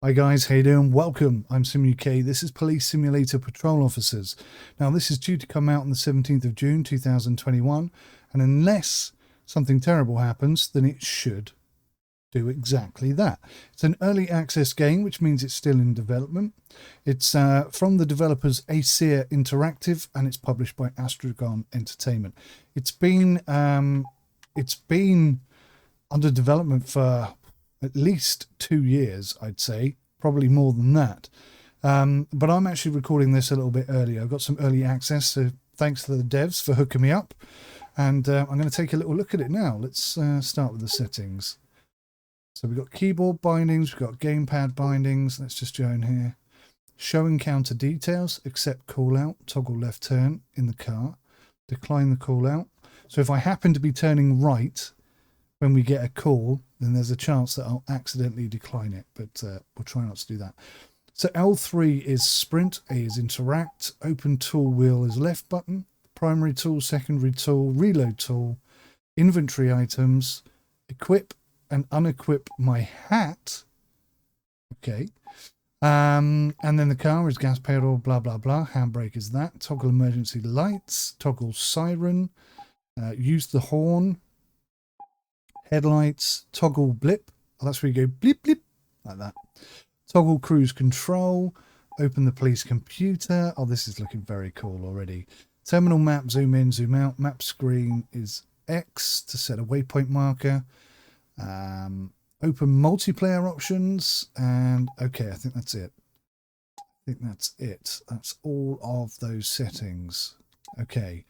Hi guys, how you doing? Welcome, I'm 𝗦𝘂𝗽𝗍. This is Police Simulator Patrol Officers. Now this is due to come out on the 17th of June 2021, and unless something terrible happens, then it should do exactly that. It's an early access game, which means it's still in development. It's from the developers 𝗤𝘂𝗍 Interactive, and it's published by Astragon Entertainment. It's been under development for at least 2 years, I'd say, probably more than that. But I'm actually recording this a little bit earlier. I've got some early access, so thanks to the devs for hooking me up. And I'm going to take a little look at it now. Let's start with the settings. So we've got keyboard bindings, we've got gamepad bindings. Let's just join here. Show encounter details, accept call out, toggle left turn in the car, decline the call out. So if I happen to be turning right when we get a call, then there's a chance that I'll accidentally decline it, but we'll try not to do that. So L3 is sprint, A is interact, open tool wheel is left button, primary tool, secondary tool, reload tool, inventory items, equip and unequip my hat. Okay. And then the car is gas pedal, blah, blah, blah. Handbrake is that. Toggle emergency lights, toggle siren, use the horn, headlights, toggle blip. Oh, that's where you go blip, blip, like that. Toggle cruise control, open the police computer. Oh, this is looking very cool already. Terminal map, zoom in, zoom out. Map screen is X to set a waypoint marker. Open multiplayer options, and okay, I think that's it. That's all of those settings. Okay.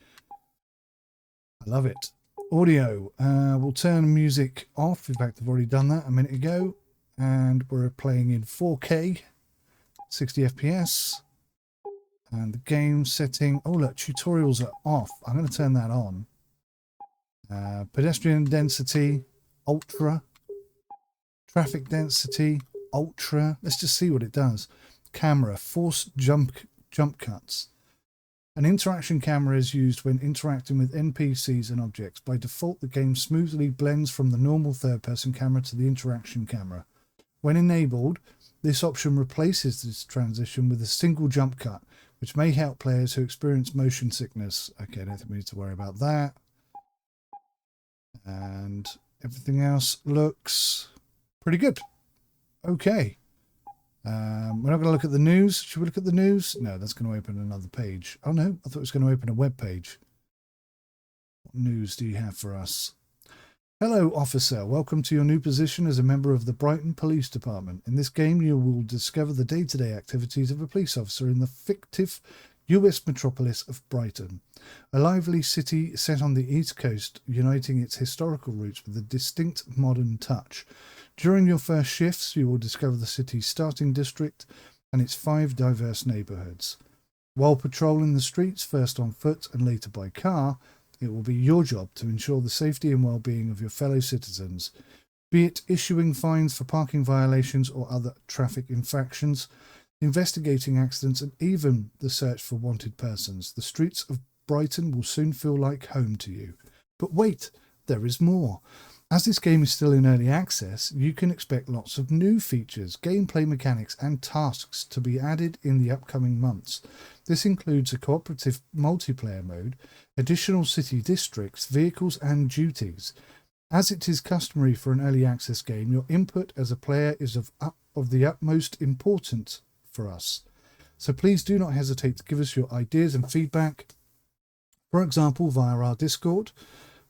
I love it. Audio, we'll turn music off. In fact, I've already done that a minute ago, and we're playing in 4K 60 FPS, and the game setting, oh look, tutorials are off. I'm going to turn that on. Pedestrian density ultra, traffic density ultra. Let's just see what it does. Camera, force jump cuts. An interaction camera is used when interacting with NPCs and objects. By default, the game smoothly blends from the normal third-person camera to the interaction camera. When enabled, this option replaces this transition with a single jump cut, which may help players who experience motion sickness. Okay, I don't think we need to worry about that. And everything else looks pretty good. Okay. We're not going to look at the news. Should we look at the news? No, that's going to open another page. Oh no, I thought it was going to open a web page. What news do you have for us? Hello, officer. Welcome to your new position as a member of the Brighton Police Department. In this game, you will discover the day-to-day activities of a police officer in the fictive US metropolis of Brighton, a lively city set on the East Coast, uniting its historical roots with a distinct modern touch. During your first shifts, you will discover the city's starting district and its 5 diverse neighbourhoods. While patrolling the streets, first on foot and later by car, it will be your job to ensure the safety and well-being of your fellow citizens, be it issuing fines for parking violations or other traffic infractions, investigating accidents, and even the search for wanted persons. The streets of Brighton will soon feel like home to you. But wait, there is more. As this game is still in early access, you can expect lots of new features, gameplay mechanics and tasks to be added in the upcoming months. This includes a cooperative multiplayer mode, additional city districts, vehicles and duties. As it is customary for an early access game, your input as a player is of the utmost importance for us. So please do not hesitate to give us your ideas and feedback, for example via our Discord,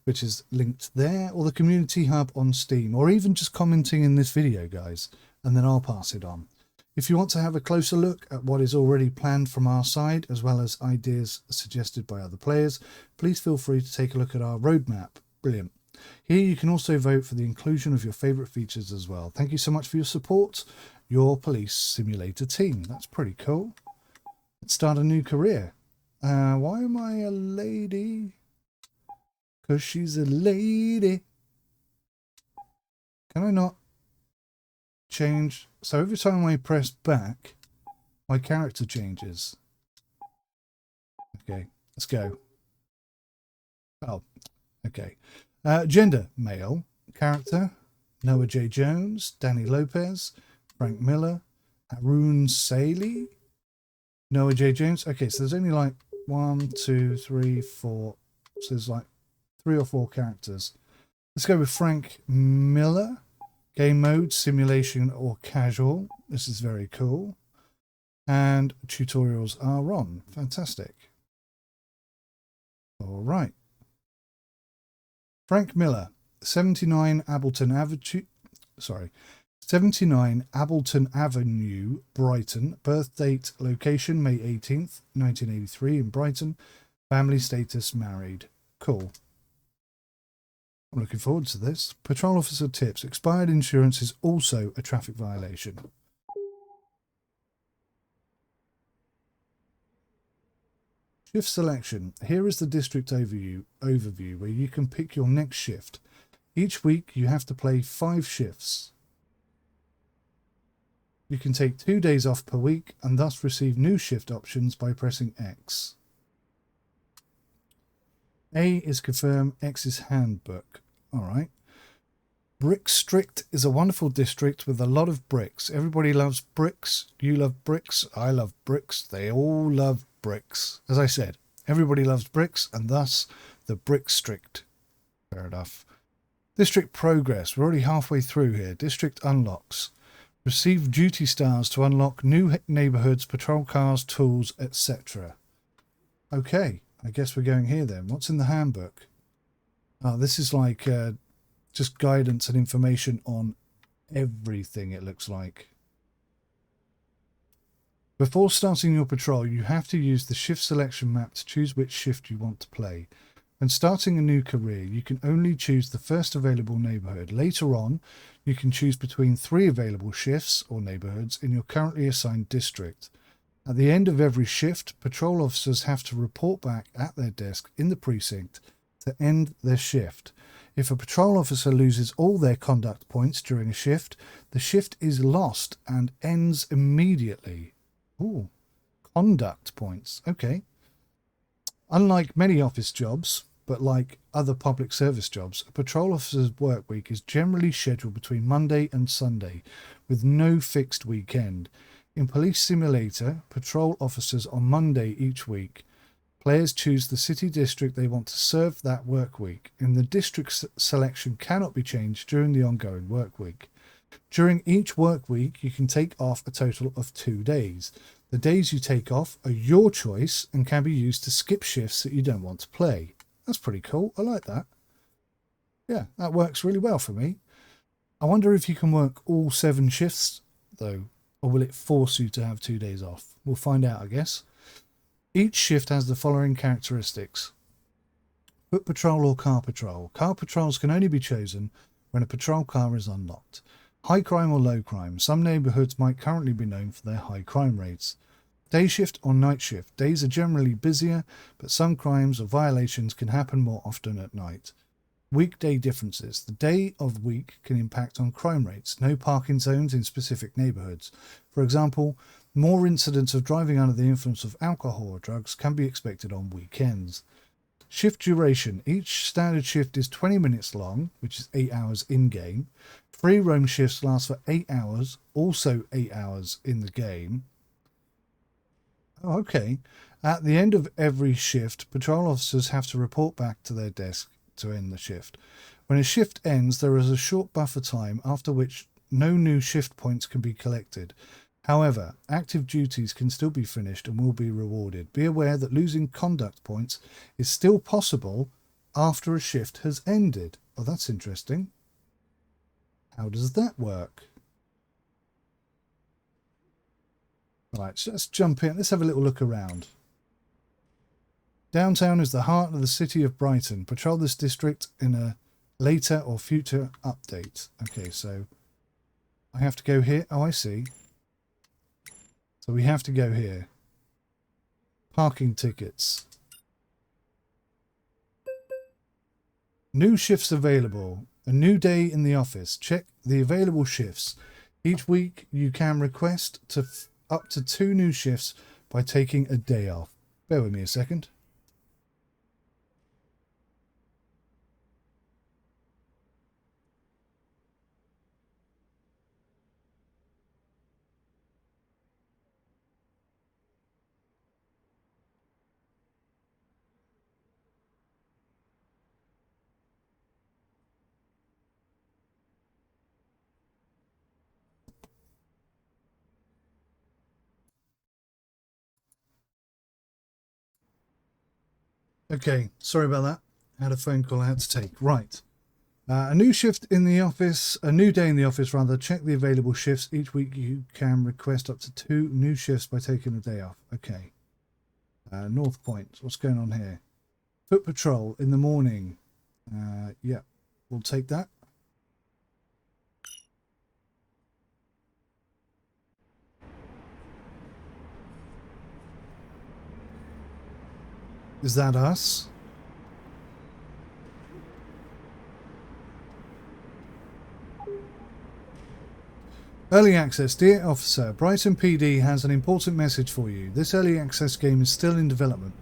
which is linked there, or the community hub on Steam, or even just commenting in this video, guys, and then I'll pass it on. If you want to have a closer look at what is already planned from our side, as well as ideas suggested by other players, please feel free to take a look at our roadmap. Brilliant. Here you can also vote for the inclusion of your favourite features as well. Thank you so much for your support, your police simulator team. That's pretty cool. Let's start a new career. Why am I a lady? Because she's a lady. Can I not change? So every time I press back, my character changes. Okay, let's go. Oh, okay. Gender, male. Character, Noah J. Jones, Danny Lopez, Frank Miller, 𝗦𝘂𝗽𝗍, Noah J. Jones. Okay, so there's only like 1, 2, 3, 4. So there's like 3 or 4 characters. Let's go with Frank Miller. Game mode, simulation or casual. This is very cool. And tutorials are on. Fantastic. All right. Frank Miller, 79 Ableton Avenue. Sorry. 79 Ableton Avenue, Brighton. Birth date, location, May 18th, 1983 in Brighton. Family status, married. Cool. I'm looking forward to this. Patrol officer tips. Expired insurance is also a traffic violation. Shift selection. Here is the district overview where you can pick your next shift. Each week you have to play 5 shifts. You can take 2 days off per week and thus receive new shift options by pressing X. A is confirm, X is handbook. Alright. Brickstrict is a wonderful district with a lot of bricks. Everybody loves bricks. You love bricks. I love bricks. They all love bricks. As I said, everybody loves bricks and thus the Brickstrict. Fair enough. District progress. We're already halfway through here. District unlocks. Receive duty stars to unlock new neighbourhoods, patrol cars, tools, etc. Okay, I guess we're going here then. What's in the handbook? Oh, this is like just guidance and information on everything, it looks like. Before starting your patrol, you have to use the shift selection map to choose which shift you want to play. When starting a new career, you can only choose the first available neighbourhood. Later on, you can choose between 3 available shifts or neighbourhoods in your currently assigned district. At the end of every shift, patrol officers have to report back at their desk in the precinct to end their shift. If a patrol officer loses all their conduct points during a shift, the shift is lost and ends immediately. Ooh, conduct points. Okay. Unlike many office jobs, but like other public service jobs, a patrol officer's work week is generally scheduled between Monday and Sunday, with no fixed weekend. In Police Simulator, patrol officers on Monday each week. Players choose the city district they want to serve that work week, and the district selection cannot be changed during the ongoing work week. During each work week, you can take off a total of 2 days. The days you take off are your choice and can be used to skip shifts that you don't want to play. That's pretty cool. I like that. Yeah, that works really well for me. I wonder if you can work all 7 shifts, though, or will it force you to have 2 days off? We'll find out, I guess. Each shift has the following characteristics. Foot patrol or car patrol. Car patrols can only be chosen when a patrol car is unlocked. High crime or low crime. Some neighbourhoods might currently be known for their high crime rates. Day shift or night shift. Days are generally busier, but some crimes or violations can happen more often at night. Weekday differences. The day of week can impact on crime rates. No parking zones in specific neighbourhoods. For example, more incidents of driving under the influence of alcohol or drugs can be expected on weekends. Shift duration. Each standard shift is 20 minutes long, which is 8 hours in-game. Free roam shifts last for 8 hours, also 8 hours in the game. Oh, okay. At the end of every shift, patrol officers have to report back to their desk to end the shift. When a shift ends, there is a short buffer time after which no new shift points can be collected. However, active duties can still be finished and will be rewarded. Be aware that losing conduct points is still possible after a shift has ended. Oh, that's interesting. How does that work? Right, so let's jump in. Let's have a little look around. Downtown is the heart of the city of Brighton. Patrol this district in a later or future update. Okay, so I have to go here. Oh, I see. So we have to go here. Parking tickets. New shifts available. A new day in the office. Check the available shifts. Each week you can request up to 2 new shifts by taking a day off. Bear with me a second. Okay, sorry about that. I had a phone call I had to take. Right. A new shift in the office, a new day in the office rather. Check the available shifts. Each week you can request up to 2 new shifts by taking a day off. Okay. North Point. What's going on here? Foot patrol in the morning. Yeah, we'll take that. Is that us? Early access. Dear officer, Brighton PD has an important message for you. This early access game is still in development.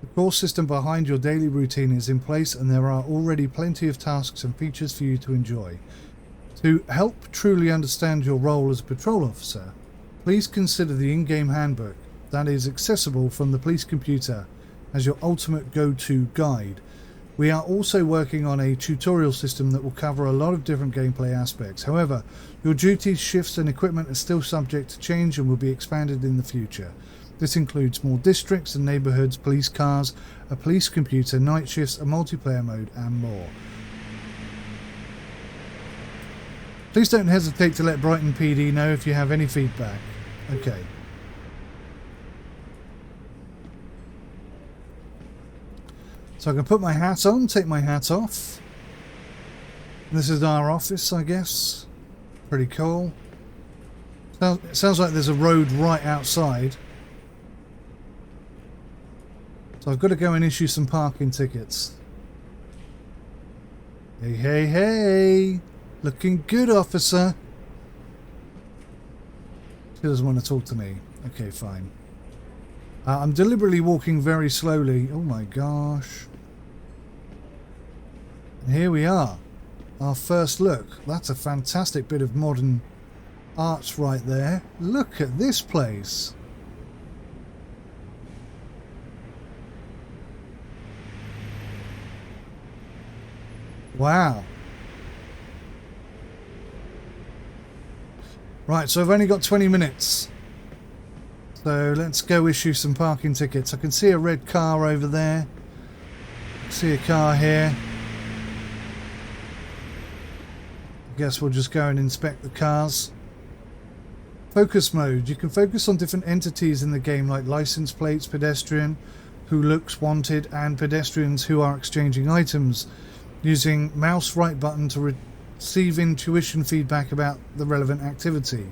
The core system behind your daily routine is in place and there are already plenty of tasks and features for you to enjoy. To help truly understand your role as a patrol officer, please consider the in-game handbook that is accessible from the police computer as your ultimate go-to guide. We are also working on a tutorial system that will cover a lot of different gameplay aspects. However, your duties, shifts and equipment are still subject to change and will be expanded in the future. This includes more districts and neighbourhoods, police cars, a police computer, night shifts, a multiplayer mode and more. Please don't hesitate to let Brighton PD know if you have any feedback. Okay. So I can put my hat on, take my hat off. This is our office, I guess. Pretty cool. It sounds like there's a road right outside. So I've got to go and issue some parking tickets. Hey, hey, hey! Looking good, officer. She doesn't want to talk to me. Okay, fine. I'm deliberately walking very slowly. Oh my gosh. And here we are. Our first look. That's a fantastic bit of modern art right there. Look at this place. Wow. Right, so I've only got 20 minutes. So let's go issue some parking tickets. I can see a red car over there. See a car here. I guess we'll just go and inspect the cars. Focus mode. You can focus on different entities in the game like license plates, pedestrian who looks wanted, and pedestrians who are exchanging items, using mouse right button to receive intuition feedback about the relevant activity.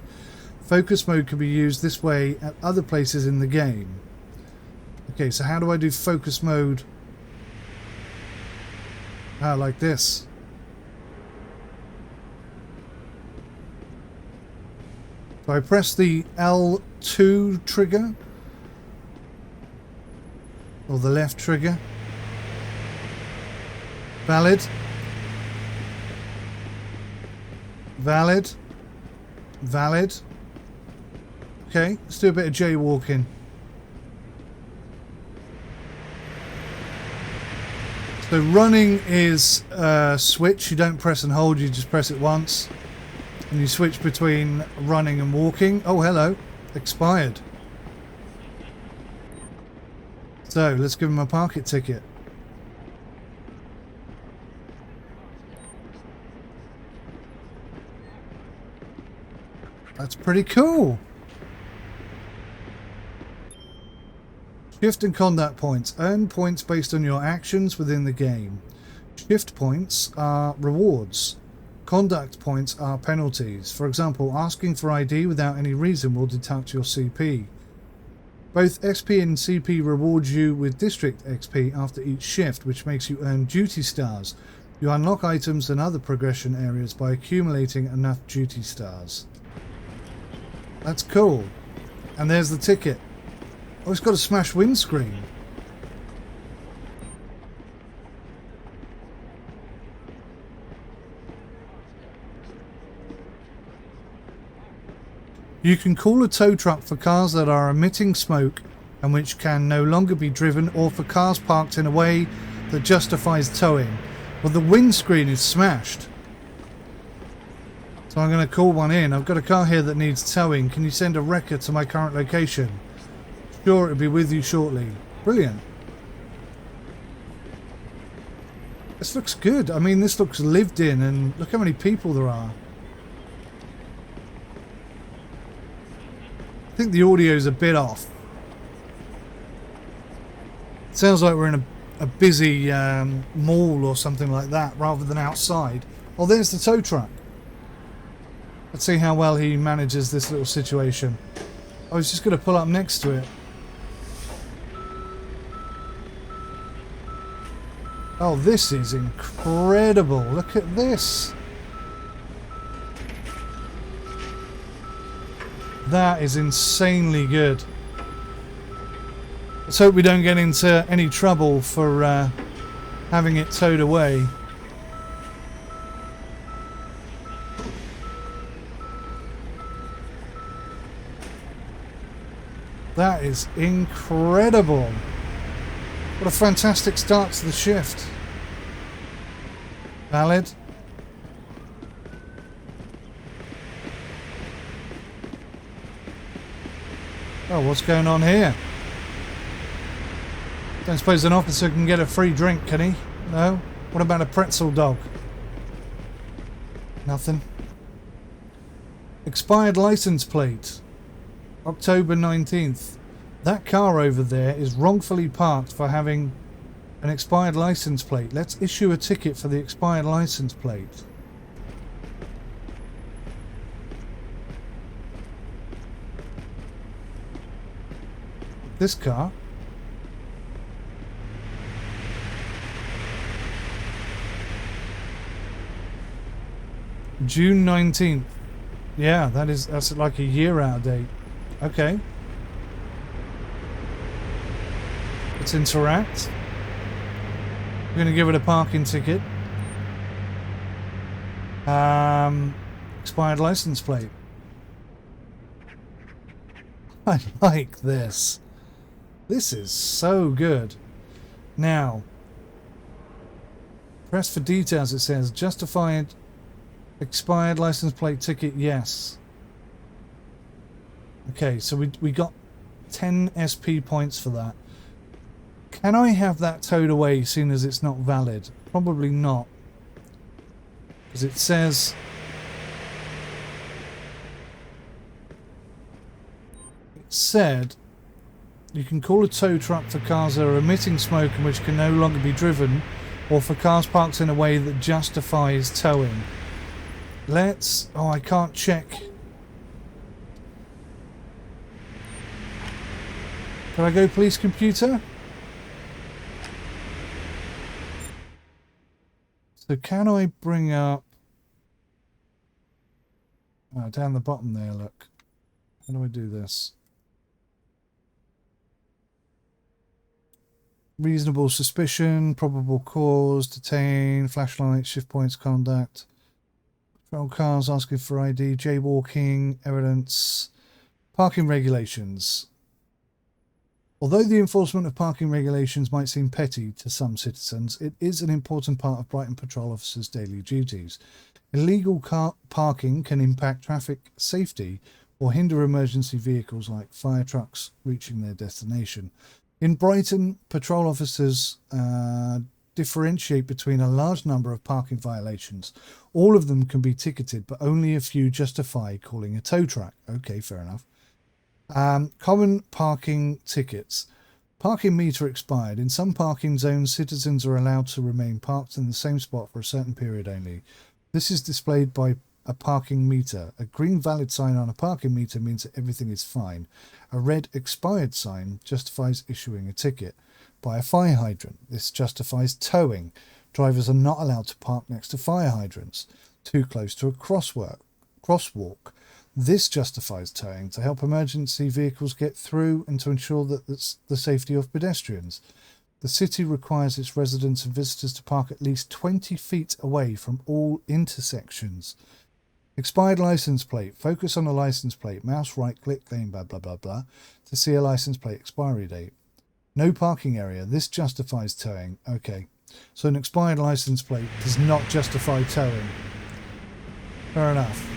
Focus mode can be used this way at other places in the game. Okay, so how do I do focus mode? Like this. So I press the L2 trigger, or the left trigger. Valid. Valid. Valid. Okay, let's do a bit of jaywalking. So running is switch. You don't press and hold, you just press it once. And you switch between running and walking. Oh, hello. Expired. So, let's give him a parking ticket. That's pretty cool. Shift and conduct points. Earn points based on your actions within the game. Shift points are rewards. Conduct points are penalties. For example, asking for ID without any reason will deduct your CP. Both SP and CP reward you with district XP after each shift, which makes you earn duty stars. You unlock items and other progression areas by accumulating enough duty stars. That's cool. And there's the ticket. Oh, it's got a smashed windscreen. You can call a tow truck for cars that are emitting smoke and which can no longer be driven, or for cars parked in a way that justifies towing. Well, the windscreen is smashed. So I'm going to call one in. I've got a car here that needs towing. Can you send a wrecker to my current location? Sure, it'll be with you shortly. Brilliant. This looks good. I mean, this looks lived in, and look how many people there are. I think the audio's a bit off. It sounds like we're in a busy mall or something like that, rather than outside. Oh, there's the tow truck. Let's see how well he manages this little situation. I was just going to pull up next to it. Oh, this is incredible. Look at this. That is insanely good. Let's hope we don't get into any trouble for having it towed away. That is incredible. What a fantastic start to the shift. Valid. Oh, what's going on here? Don't suppose an officer can get a free drink, can he? No? What about a pretzel dog? Nothing. Expired license plate. October 19th. That car over there is wrongfully parked for having an expired license plate. Let's issue a ticket for the expired license plate. This car. June 19th. Yeah, that's like a year out of date. Okay. Let's interact. We're going to give it a parking ticket. Expired license plate. I like this. This is so good. Now, press for details. It says justified expired license plate ticket, yes. Okay, so we got 10 SP points for that. Can I have that towed away seeing as it's not valid? Probably not. Because it says... It said you can call a tow truck for cars that are emitting smoke and which can no longer be driven, or for cars parked in a way that justifies towing. Let's... Oh, I can't check. Can I go police computer? So can I bring up... Oh, down the bottom there, look. How do I do this? Reasonable suspicion, probable cause, detain, flashlight, shift points, conduct. Patrol cars asking for ID, jaywalking, evidence, parking regulations. Although the enforcement of parking regulations might seem petty to some citizens, it is an important part of Brighton patrol officers' daily duties. Illegal car parking can impact traffic safety or hinder emergency vehicles like fire trucks reaching their destination. In Brighton, patrol officers differentiate between a large number of parking violations. All of them can be ticketed, but only a few justify calling a tow truck. Okay, fair enough. Common parking tickets. Parking meter expired. In some parking zones, citizens are allowed to remain parked in the same spot for a certain period only. This is displayed by a parking meter. A green valid sign on a parking meter means that everything is fine. A red expired sign justifies issuing a ticket. By a fire hydrant. This justifies towing. Drivers are not allowed to park next to fire hydrants. Too close to a crosswalk. This justifies towing to help emergency vehicles get through and to ensure that the safety of pedestrians. The city requires its residents and visitors to park at least 20 feet away from all intersections. Expired license plate. Focus on a license plate. Mouse right click, claim blah blah blah blah to see a license plate expiry date. No parking area. This justifies towing. Okay. So an expired license plate does not justify towing. Fair enough.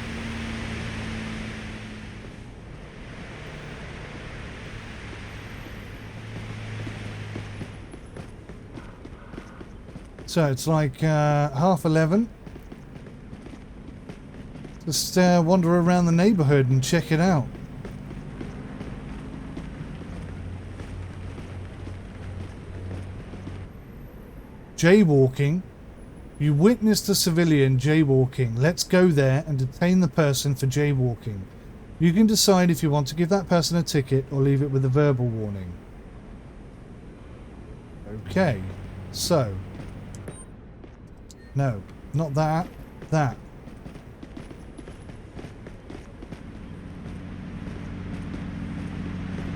So it's like 11:30. Just wander around the neighborhood and check it out. Jaywalking. You witnessed a civilian jaywalking. Let's go there and detain the person for jaywalking. You can decide if you want to give that person a ticket or leave it with a verbal warning. Okay, so. No, not that. That.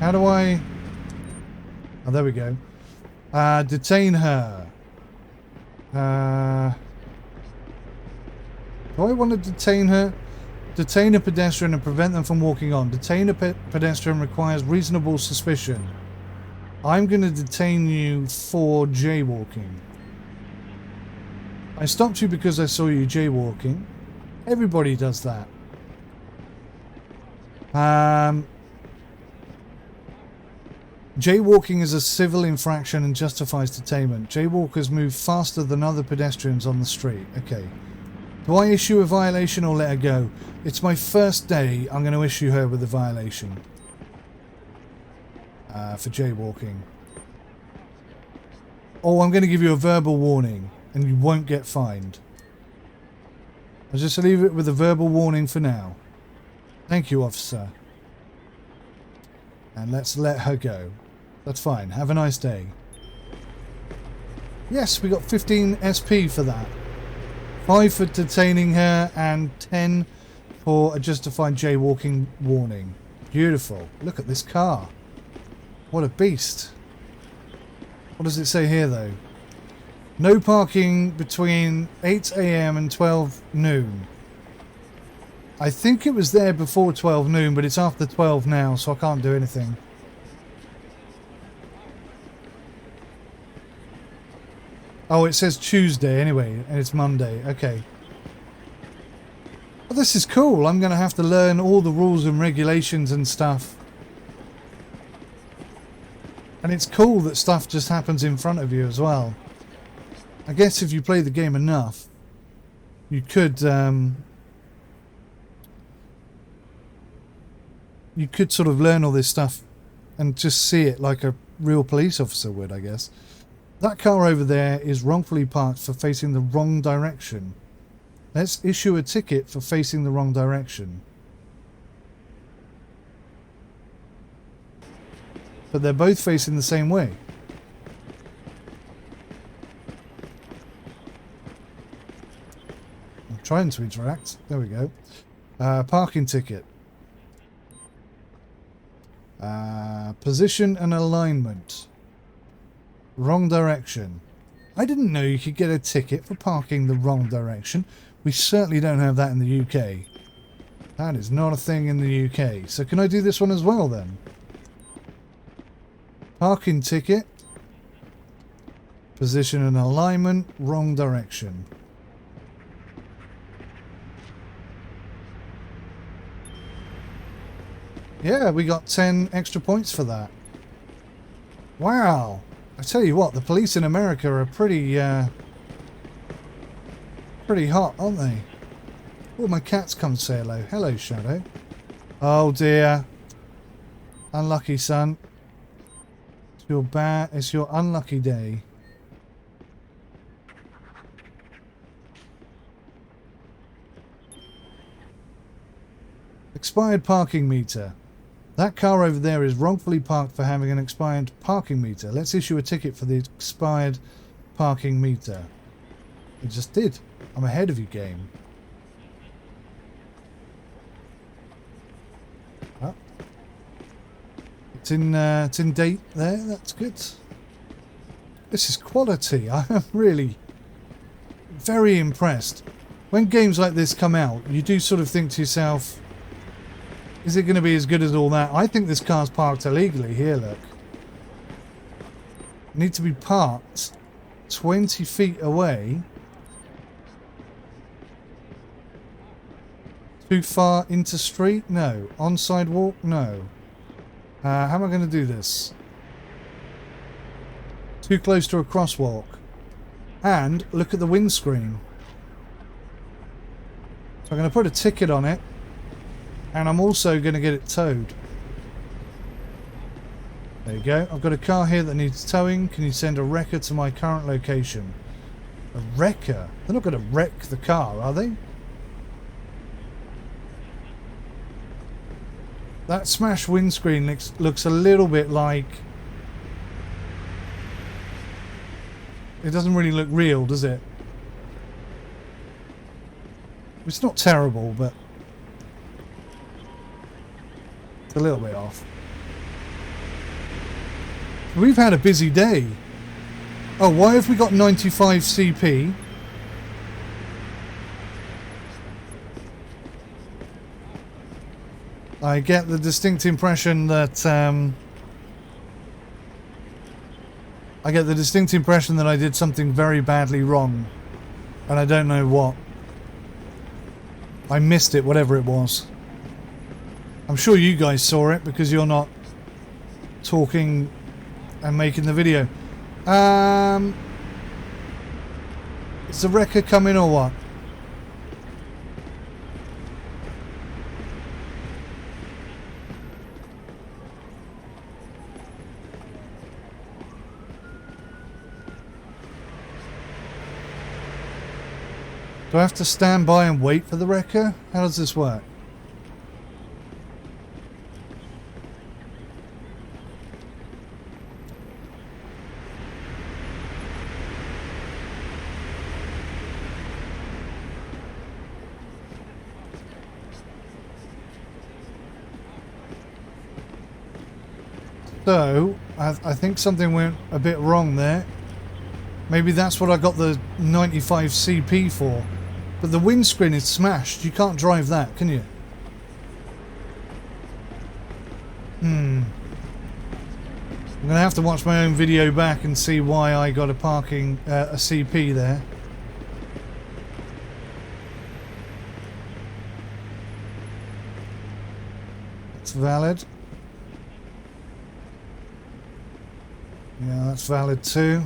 How do I... Oh, there we go. Detain her. Do I want to detain her? Detain a pedestrian and prevent them from walking on. Detain a pedestrian requires reasonable suspicion. I'm going to detain you for jaywalking. I stopped you because I saw you jaywalking. Everybody does that. Jaywalking is a civil infraction and justifies detainment. Jaywalkers move faster than other pedestrians on the street. Okay. Do I issue a violation or let her go? It's my first day. I'm going to issue her with a violation. For jaywalking. Oh, I'm going to give you a verbal warning and you won't get fined. I'll just leave it with a verbal warning for now. Thank you, officer. And let's let her go. That's fine. Have a nice day. Yes, we got 15 SP for that. 5 for detaining her and 10 for a justified jaywalking warning. Beautiful. Look at this car. What a beast. What does it say here though? No parking between 8 AM and 12 noon. I think it was there before 12 noon, but it's after 12 now, so I can't do anything. Oh, it says Tuesday anyway, and it's Monday. Okay. Well, this is cool. I'm going to have to learn all the rules and regulations and stuff. And it's cool that stuff just happens in front of you as well. I guess if you play the game enough, you could sort of learn all this stuff and just see it like a real police officer would, I guess. That car over there is wrongfully parked for facing the wrong direction. Let's issue a ticket for facing the wrong direction. But they're both facing the same way. I'm trying to interact. There we go. Parking ticket. Position and alignment. Wrong direction. I didn't know you could get a ticket for parking the wrong direction. We certainly don't have that in the UK. That is not a thing in the UK. So can I do this one as well then? Parking ticket. Position and alignment. Wrong direction. Yeah, we got 10 extra points for that. Wow. I tell you what, the police in America are pretty hot, aren't they? Oh, my cat's come to say hello. Hello, Shadow. Oh dear. Unlucky, son. It's your unlucky day. Expired parking meter. That car over there is wrongfully parked for having an expired parking meter. Let's issue a ticket for the expired parking meter. It just did. I'm ahead of you, game. Oh. It's in date there. That's good. This is quality. I am really very impressed. When games like this come out, you do sort of think to yourself, is it going to be as good as all that? I think this car's parked illegally. Here, look. Need to be parked 20 feet away. Too far into street? No. On sidewalk? No. How am I going to do this? Too close to a crosswalk? And look at the windscreen. So I'm going to put a ticket on it. And I'm also going to get it towed. There you go. I've got a car here that needs towing. Can you send a wrecker to my current location? A wrecker? They're not going to wreck the car, are they? That smashed windscreen looks a little bit like... It doesn't really look real, does it? It's not terrible, but... It's a little bit off. We've had a busy day. Oh, why have we got 95 CP? I get the distinct impression that I did something very badly wrong, and I don't know what. I missed it, whatever it was. I'm sure you guys saw it because you're not talking and making the video. Is the wrecker coming or what? Do I have to stand by and wait for the wrecker? How does this work? So, I think something went a bit wrong there. Maybe that's what I got the 95 CP for. But the windscreen is smashed. You can't drive that, can you? I'm going to have to watch my own video back and see why I got a CP there. It's valid. Yeah, that's valid too.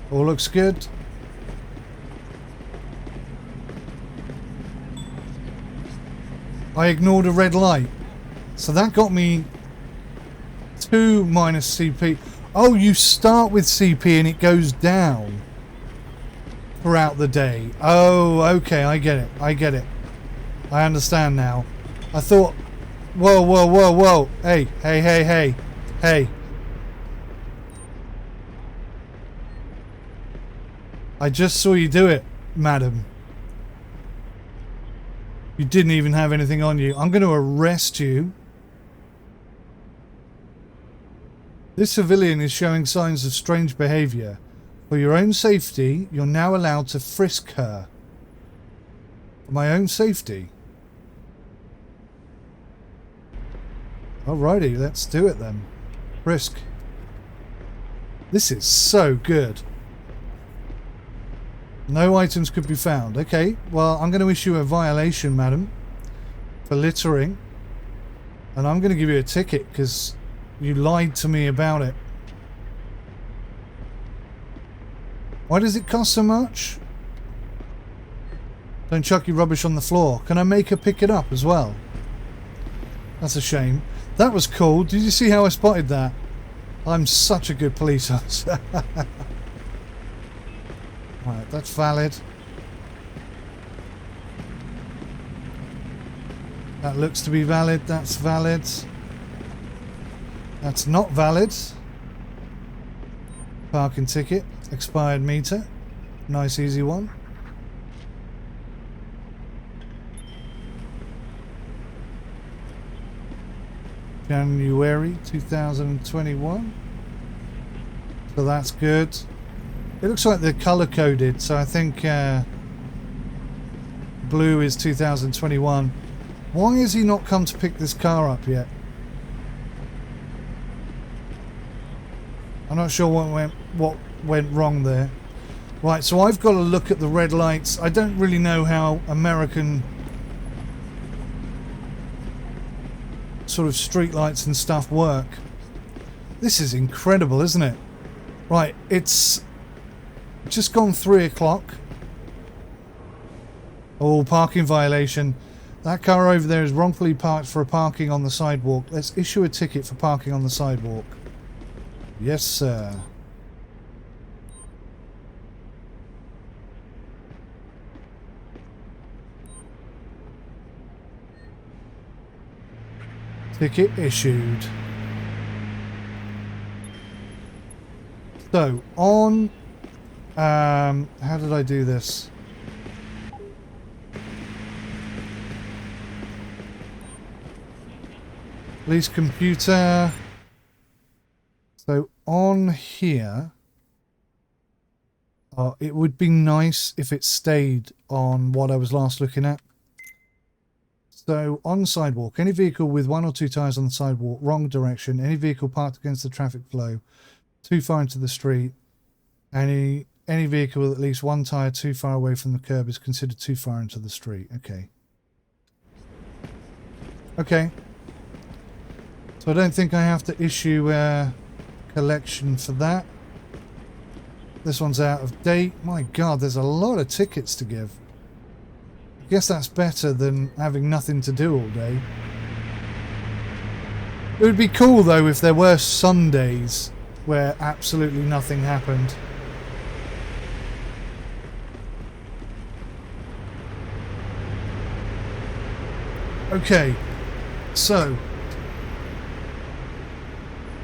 All looks good. I ignored a red light. So that got me 2 minus CP. Oh, you start with CP and it goes down throughout the day. Oh, okay, I get it. I get it. I understand now. I thought, whoa, whoa, whoa, whoa. Hey, hey, hey, hey, hey. I just saw you do it, madam. You didn't even have anything on you. I'm going to arrest you. This civilian is showing signs of strange behavior. For your own safety, you're now allowed to frisk her. For my own safety. Alrighty, let's do it then. Frisk. This is so good. No items could be found. Okay, well, I'm going to issue a violation, madam, for littering. And I'm going to give you a ticket because you lied to me about it. Why does it cost so much? Don't chuck your rubbish on the floor. Can I make her pick it up as well? That's a shame. That was cool. Did you see how I spotted that? I'm such a good police officer. Right, that's valid. That looks to be valid. That's valid. That's not valid. Parking ticket. Expired meter. Nice easy one. January 2021. So that's good. It looks like they're color coded, so I think blue is 2021. Why has he not come to pick this car up yet? I'm not sure what went wrong there. Right, so I've got to look at the red lights. I don't really know how American sort of street lights and stuff work. This is incredible, isn't it? Right, it's just gone 3 o'clock. Oh, parking violation. That car over there is wrongfully parked for parking on the sidewalk. Let's issue a ticket for parking on the sidewalk. Yes, sir. Ticket issued. So, on... how did I do this? Police computer. So, on here... it would be nice if it stayed on what I was last looking at. So, on sidewalk, any vehicle with 1 or 2 tyres on the sidewalk, wrong direction, any vehicle parked against the traffic flow, too far into the street, any vehicle with at least 1 tyre too far away from the curb is considered too far into the street. Okay. Okay. So I don't think I have to issue a collection for that. This one's out of date. My God, there's a lot of tickets to give. I guess that's better than having nothing to do all day. It would be cool though if there were Sundays where absolutely nothing happened. Okay, so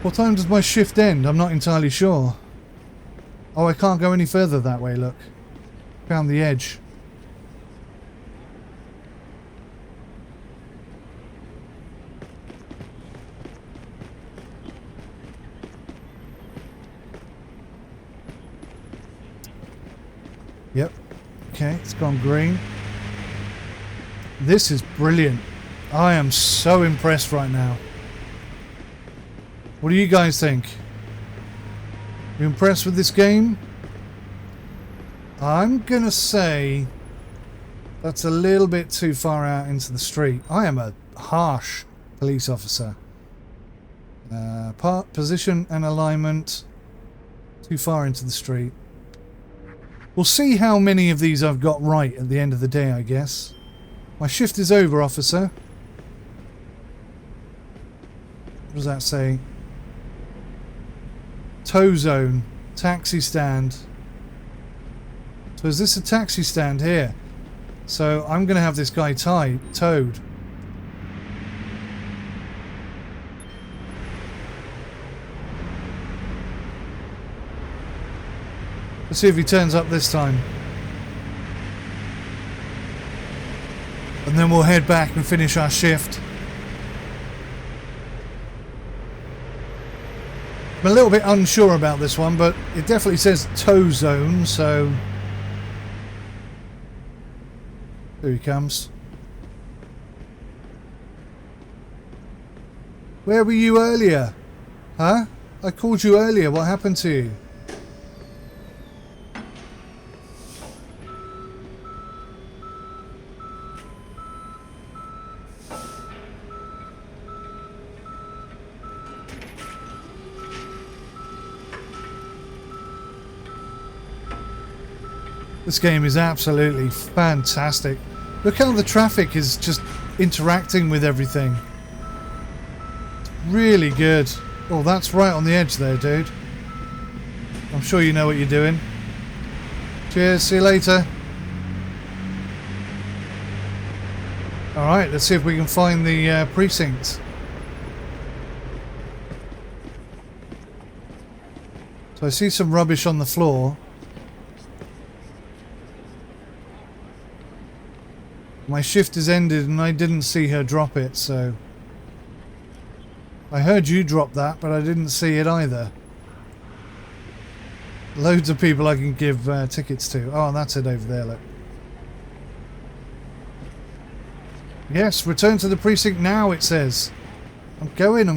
what time does my shift end? I'm not entirely sure. Oh, I can't go any further that way, look. Found the edge. Yep. Okay, it's gone green. This is brilliant. I am so impressed right now. What do you guys think? You impressed with this game? I'm gonna say that's a little bit too far out into the street. I am a harsh police officer. Position and alignment too far into the street. We'll see how many of these I've got right at the end of the day, I guess. My shift is over, officer. What does that say? Tow zone. Taxi stand. So is this a taxi stand here? So I'm going to have this guy towed. Let's see if he turns up this time. And then we'll head back and finish our shift. I'm a little bit unsure about this one, but it definitely says tow zone, so... Here he comes. Where were you earlier? Huh? I called you earlier. What happened to you? This game is absolutely fantastic. Look how the traffic is just interacting with everything. Really good. Oh, that's right on the edge there, dude. I'm sure you know what you're doing. Cheers, see you later. Alright, let's see if we can find the precinct. So I see some rubbish on the floor. My shift has ended and I didn't see her drop it, so... I heard you drop that, but I didn't see it either. Loads of people I can give tickets to. Oh, that's it over there, look. Yes, return to the precinct now, it says. I'm going.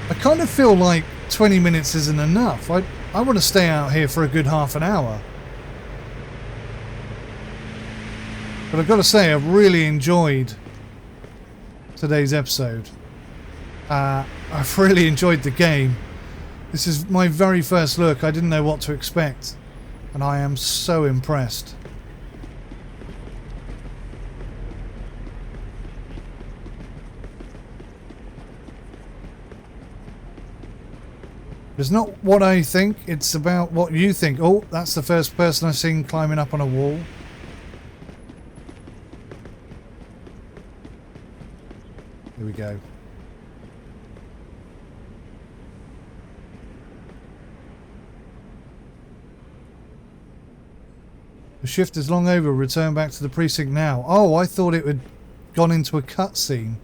I I kind of feel like 20 minutes isn't enough. I want to stay out here for a good half an hour. But I've got to say, I've really enjoyed today's episode. I've really enjoyed the game. This is my very first look. I didn't know what to expect. And I am so impressed. It's not what I think, it's about what you think. Oh, that's the first person I've seen climbing up on a wall. Here we go. The shift is long over. Return back to the precinct now. Oh, I thought it had gone into a cutscene.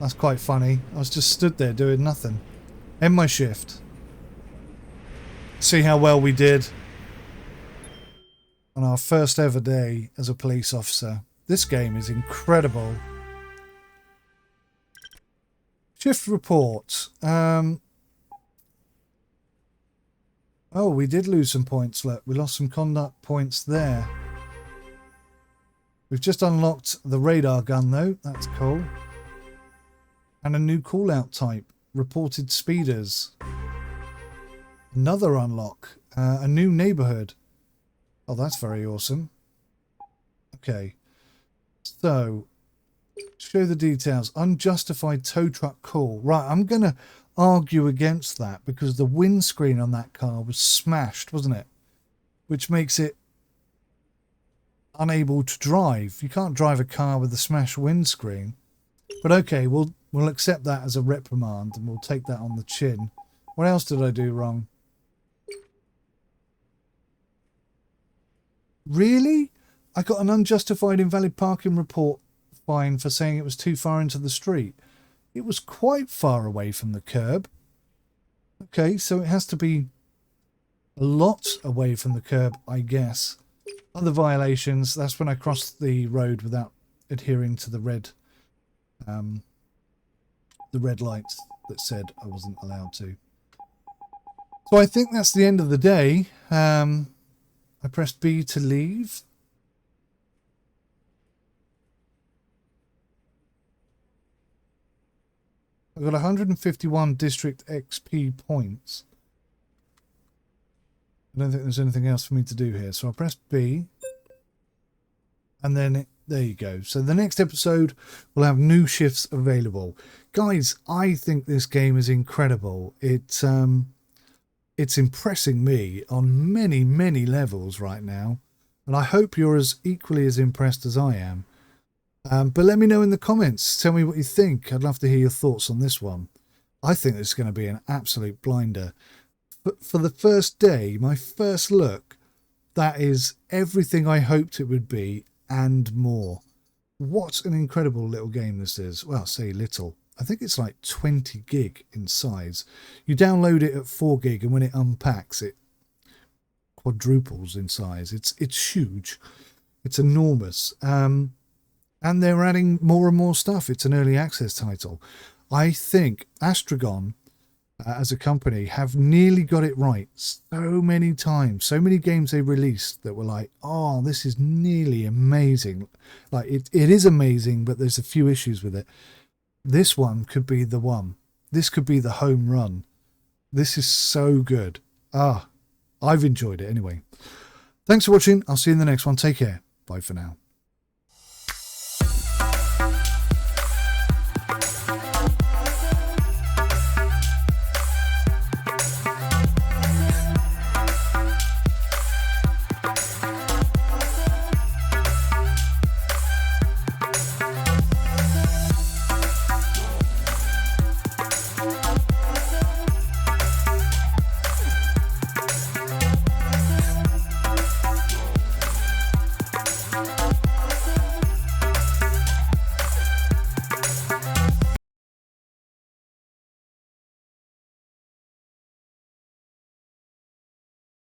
That's quite funny. I was just stood there doing nothing. End my shift. See how well we did on our first ever day as a police officer. This game is incredible. Shift report. Oh, we did lose some points. Look, we lost some conduct points there. We've just unlocked the radar gun though. That's cool. And a new call-out type. Reported speeders. Another unlock. A new neighborhood. Oh, that's very awesome. Okay. So, show the details. Unjustified tow truck call. Right, I'm going to argue against that because the windscreen on that car was smashed, wasn't it? Which makes it unable to drive. You can't drive a car with a smashed windscreen. But okay, we'll accept that as a reprimand and we'll take that on the chin. What else did I do wrong? Really? I got an unjustified invalid parking report fine for saying it was too far into the street. It was quite far away from the curb. Okay, so it has to be a lot away from the curb, I guess. Other violations, that's when I crossed the road without adhering to the red lights that said I wasn't allowed to. So I think that's the end of the day. I pressed B to leave. I've got 151 district XP points. I don't think there's anything else for me to do here. So I'll press B. And then there you go. So the next episode will have new shifts available. Guys, I think this game is incredible. It's impressing me on many, many levels right now. And I hope you're as equally as impressed as I am. But let me know in the comments. Tell me what you think. I'd love to hear your thoughts on this one. I think this is going to be an absolute blinder. But for the first day, my first look, that is everything I hoped it would be and more. What an incredible little game this is. Well, say little. I think it's like 20 gig in size. You download it at 4 gig and when it unpacks, it quadruples in size. It's huge. It's enormous. And they're adding more and more stuff. It's an early access title. I think Astragon, as a company, have nearly got it right so many times. So many games they released that were like, oh, this is nearly amazing. Like, it is amazing, but there's a few issues with it. This one could be the one. This could be the home run. This is so good. I've enjoyed it anyway. Thanks for watching. I'll see you in the next one. Take care. Bye for now.